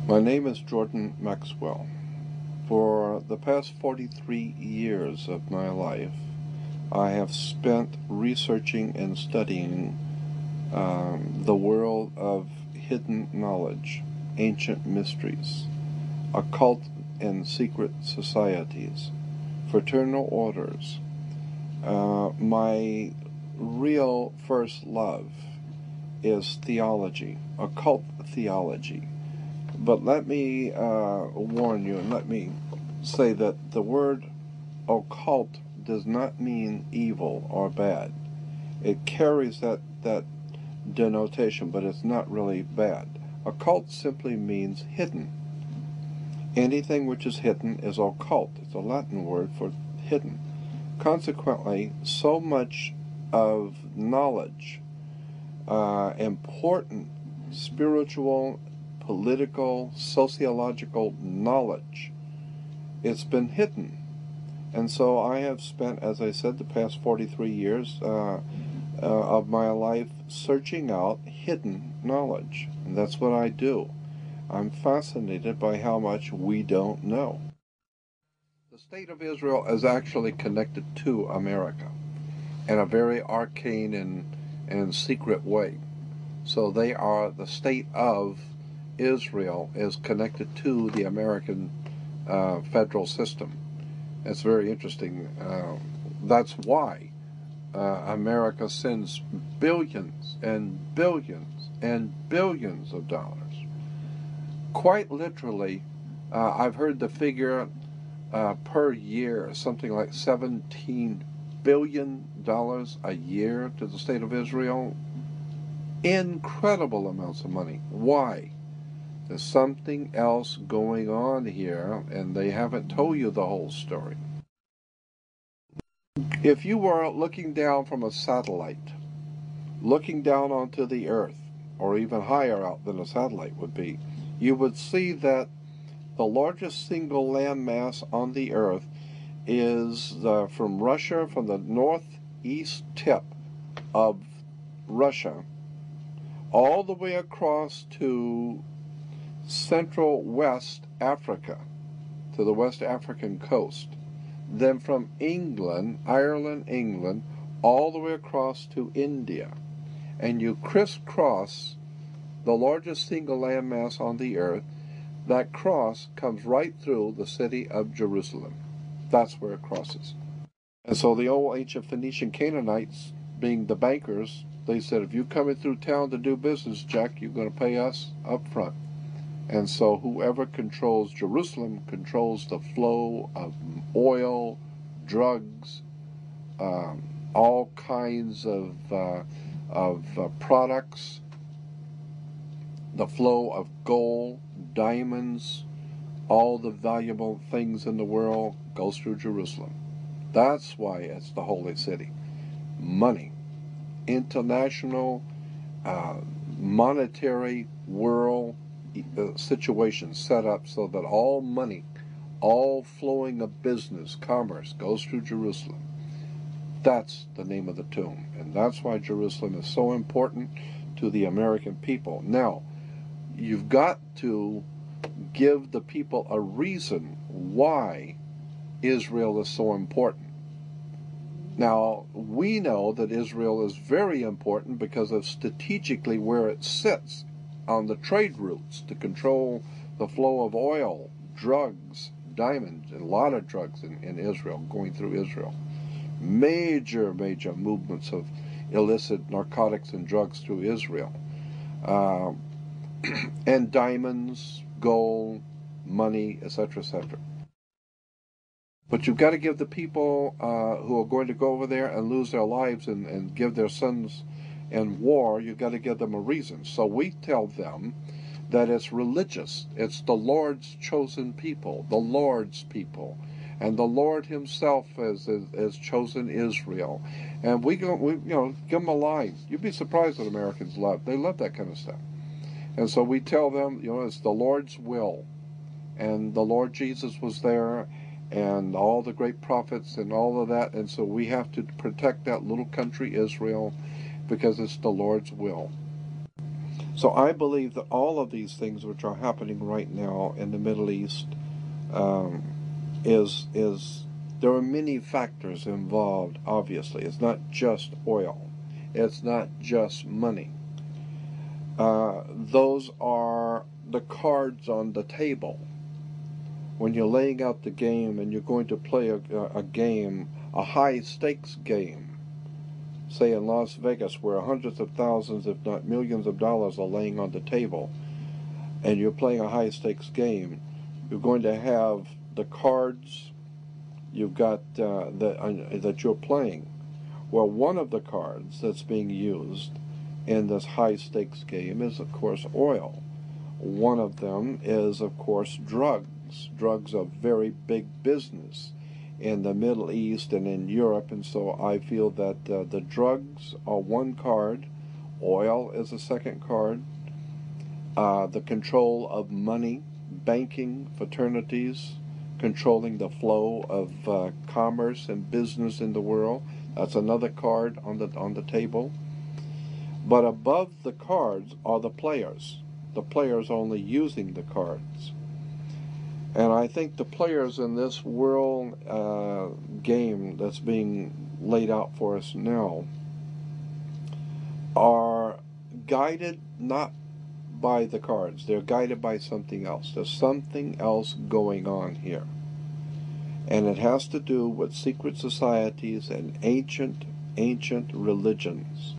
My name is Jordan Maxwell. For the past 43 years of my life, I have spent researching and studying the world of hidden knowledge, ancient mysteries, occult and secret societies, fraternal orders. My real first love is theology, occult theology. But let me warn you, and let me say that the word occult does not mean evil or bad. It carries that denotation, but it's not really bad. Occult simply means hidden. Anything which is hidden is occult. It's a Latin word for hidden. Consequently, so much of knowledge, important spiritual, political, sociological knowledge, it's been hidden. And so I have spent, as I said, the past 43 years of my life searching out hidden knowledge. And that's what I do. I'm fascinated by how much we don't know. The state of Israel is actually connected to America in a very arcane and secret way. So they are, the state of Israel is connected to the American federal system. It's very interesting. That's why America sends billions and billions and billions of dollars. Quite literally, I've heard the figure per year, something like $17 billion a year to the state of Israel. Incredible amounts of money. Why? There's something else going on here, and they haven't told you the whole story. If you were looking down from a satellite, looking down onto the Earth, or even higher out than a satellite would be, you would see that the largest single landmass on the Earth is from Russia, from the northeast tip of Russia, all the way across to Central West Africa, to the West African coast. Then from England, England, all the way across to India. And you crisscross the largest single landmass on the earth. That cross comes right through the city of Jerusalem. That's where it crosses. And so the old ancient Phoenician Canaanites, being the bankers, they said, if you're coming through town to do business, Jack, you're going to pay us up front. And so whoever controls Jerusalem controls the flow of oil, drugs, all kinds of products, the flow of gold, diamonds, all the valuable things in the world goes through Jerusalem. That's why it's the holy city. Money, international, monetary world situation set up so that all money, all flowing of business, commerce goes through Jerusalem. That's the name of the tomb, and that's why Jerusalem is so important to the American people. Now, you've got to give the people a reason why Israel is so important. Now, we know that Israel is very important because of strategically where it sits on the trade routes to control the flow of oil, drugs, diamonds, and a lot of drugs in Israel, going through Israel. Major movements of illicit narcotics and drugs through Israel. And diamonds, gold, money, etc., etc. But you've got to give the people who are going to go over there and lose their lives and give their sons in war, you've got to give them a reason. So we tell them that it's religious. It's the Lord's chosen people, the Lord's people. And the Lord himself has chosen Israel. And we give them a line. You'd be surprised what Americans love. They love that kind of stuff. And so we tell them, it's the Lord's will. And the Lord Jesus was there, and all the great prophets and all of that. And so we have to protect that little country, Israel, because it's the Lord's will. So I believe that all of these things which are happening right now in the Middle East there are many factors involved, obviously. It's not just oil. It's not just money. Those are the cards on the table. When you're laying out the game and you're going to play a game, a high-stakes game, say in Las Vegas, where hundreds of thousands, if not millions of dollars are laying on the table, and you're playing a high-stakes game, you're going to have the cards you've got that you're playing. Well, one of the cards that's being used in this high-stakes game is, of course, oil. One of them is, of course, drugs. Drugs are very big business in the Middle East and in Europe, and so I feel that the drugs are one card, oil is a second card, the control of money, banking, fraternities, controlling the flow of commerce and business in the world, that's another card on the table. But above the cards are the players only using the cards. And I think the players in this world game that's being laid out for us now are guided not by the cards. They're guided by something else. There's something else going on here. And it has to do with secret societies and ancient religions.